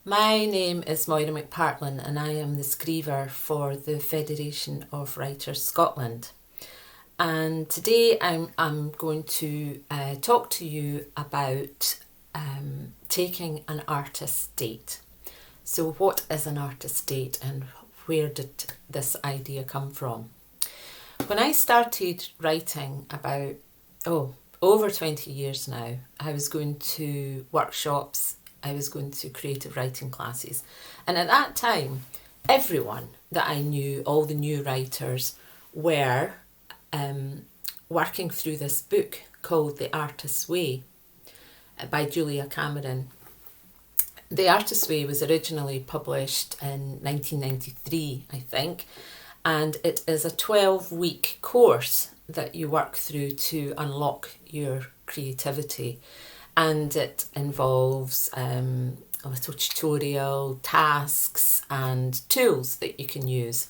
My name is Moira McPartlin and I am the Scriever for the Federation of Writers Scotland. And today I'm going to talk to you about taking an artist's date. So what is an artist's date and where did this idea come from? When I started writing about, over 20 years now, I was going to workshops, I was going to creative writing classes. And at that time, everyone that I knew, all the new writers, were working through this book called The Artist's Way by Julia Cameron. The Artist's Way was originally published in 1993, I think, and it is a 12-week course that you work through to unlock your creativity. And it involves a little tutorial, tasks and tools that you can use.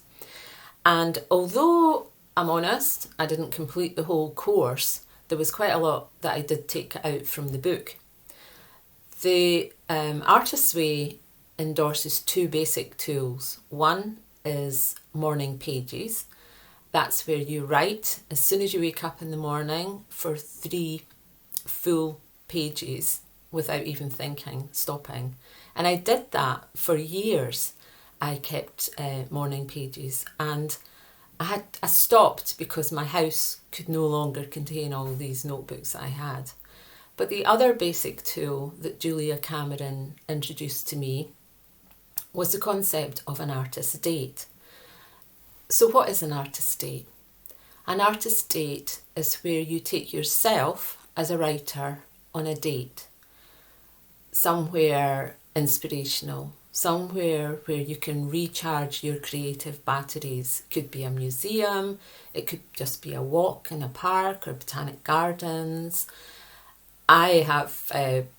And although I'm honest, I didn't complete the whole course, there was quite a lot that I did take out from the book. The Artist's Way endorses two basic tools. One is morning pages. That's where you write as soon as you wake up in the morning for 3 full pages without even thinking, stopping. And I did that for years. I kept morning pages, and I stopped because my house could no longer contain all these notebooks that I had. But the other basic tool that Julia Cameron introduced to me was the concept of an artist's date. So what is an artist's date? An artist's date is where you take yourself as a writer on a date, somewhere inspirational, somewhere where you can recharge your creative batteries. It could be a museum, it could just be a walk in a park or botanic gardens. I have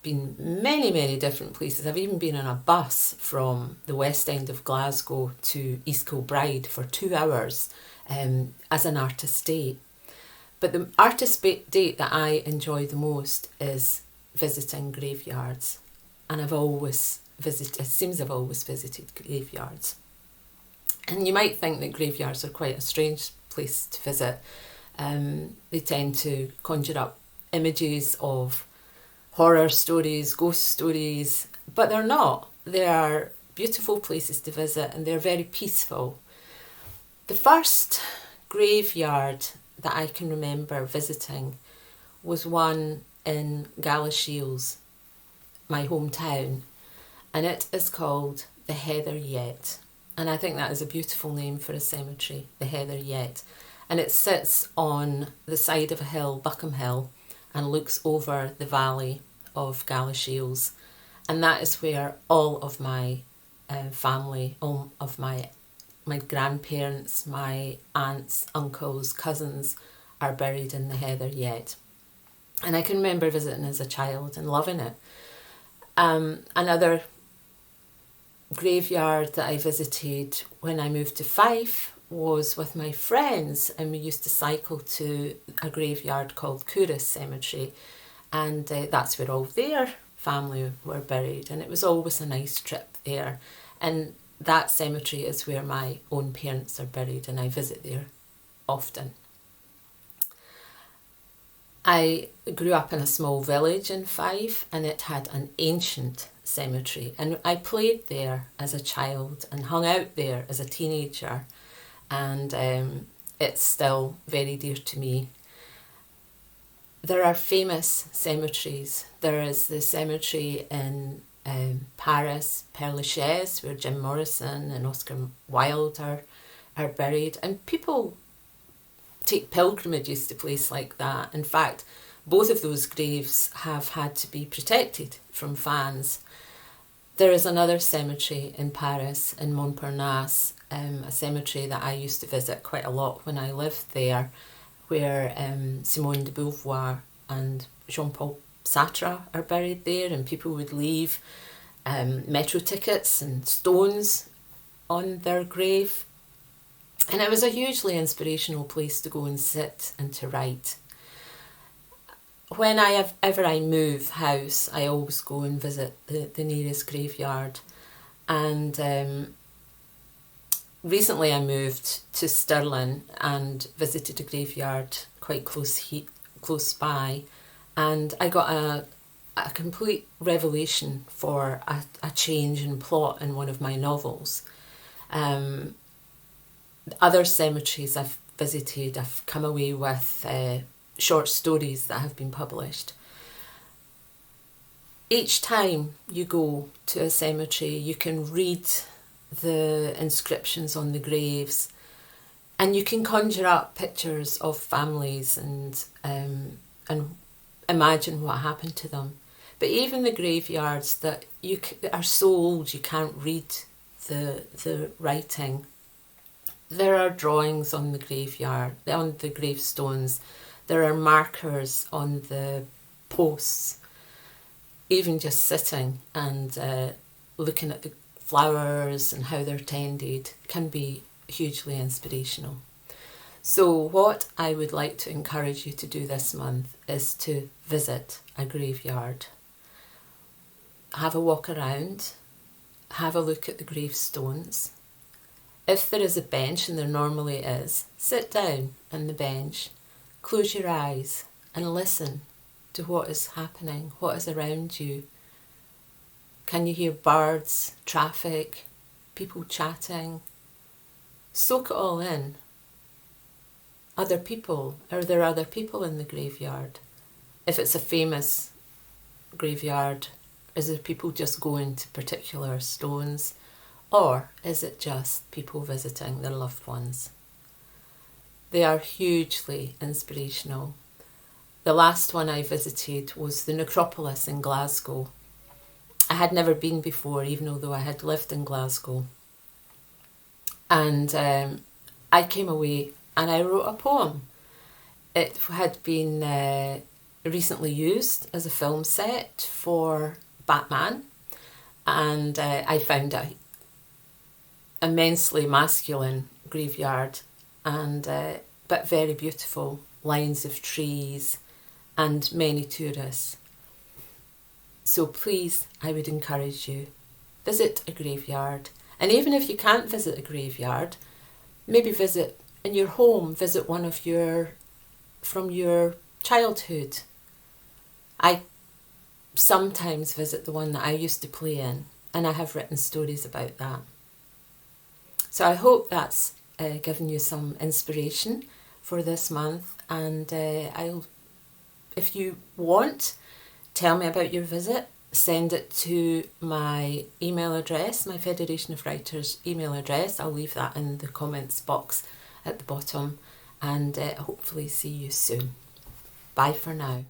been many different places. I've even been on a bus from the West End of Glasgow to East Kilbride for 2 hours as an artist's date. But the artist's date that I enjoy the most is visiting graveyards. And I've always visited graveyards. And you might think that graveyards are quite a strange place to visit. They tend to conjure up images of horror stories, ghost stories, but they're not. They are beautiful places to visit and they're very peaceful. The first graveyard that I can remember visiting was one in Galashiels, my hometown, and it is called the Heather Yett. And I think that is a beautiful name for a cemetery, the Heather Yett. And it sits on the side of a hill, Buckham Hill, and looks over the valley of Galashiels. And that is where all of my family, all of my grandparents, my aunts, uncles, cousins are buried in the Heather Yett. And I can remember visiting as a child and loving it. Another graveyard that I visited when I moved to Fife was with my friends, and we used to cycle to a graveyard called Couris Cemetery, and that's where all their family were buried, and it was always a nice trip there. And that cemetery is where my own parents are buried, and I visit there often. I grew up in a small village in Fife, and it had an ancient cemetery, and I played there as a child and hung out there as a teenager. And it's still very dear to me. There are famous cemeteries. There is the cemetery in Paris, Père Lachaise, where Jim Morrison and Oscar Wilde are buried. And people take pilgrimages to places like that. In fact, both of those graves have had to be protected from fans. There is another cemetery in Paris, in Montparnasse, a cemetery that I used to visit quite a lot when I lived there, where Simone de Beauvoir and Jean-Paul Sartre are buried there, and people would leave metro tickets and stones on their grave. And it was a hugely inspirational place to go and sit and to write. When I move house, I always go and visit the nearest graveyard. And recently I moved to Stirling and visited a graveyard quite close by, and I got a complete revelation for a change in plot in one of my novels. Other cemeteries I've visited, I've come away with short stories that have been published. Each time you go to a cemetery, you can read the inscriptions on the graves, and you can conjure up pictures of families and imagine what happened to them. But even the graveyards that are so old you can't read the writing, there are drawings on the graveyard, on the gravestones. There are markers on the posts. Even just sitting and looking at the flowers and how they're tended can be hugely inspirational. So what I would like to encourage you to do this month is to visit a graveyard. Have a walk around, have a look at the gravestones. If there is a bench, and there normally is, sit down on the bench, close your eyes and listen to what is happening, what is around you. Can you hear birds, traffic, people chatting? Soak it all in. Other people, are there other people in the graveyard? If it's a famous graveyard, is there people just going to particular stones? Or is it just people visiting their loved ones? They are hugely inspirational. The last one I visited was the necropolis in Glasgow. I had never been before, even although I had lived in Glasgow. And I came away and I wrote a poem. It had been recently used as a film set for Batman, and I found a immensely masculine graveyard, and but very beautiful, lines of trees and many tourists. So please, I would encourage you, visit a graveyard. And even if you can't visit a graveyard, maybe visit in your home, visit one of from your childhood. I sometimes visit the one that I used to play in, and I have written stories about that. So I hope that's given you some inspiration for this month, and if you want, tell me about your visit. Send it to my email address, my Federation of Writers email address. I'll leave that in the comments box at the bottom, and hopefully see you soon. Bye for now.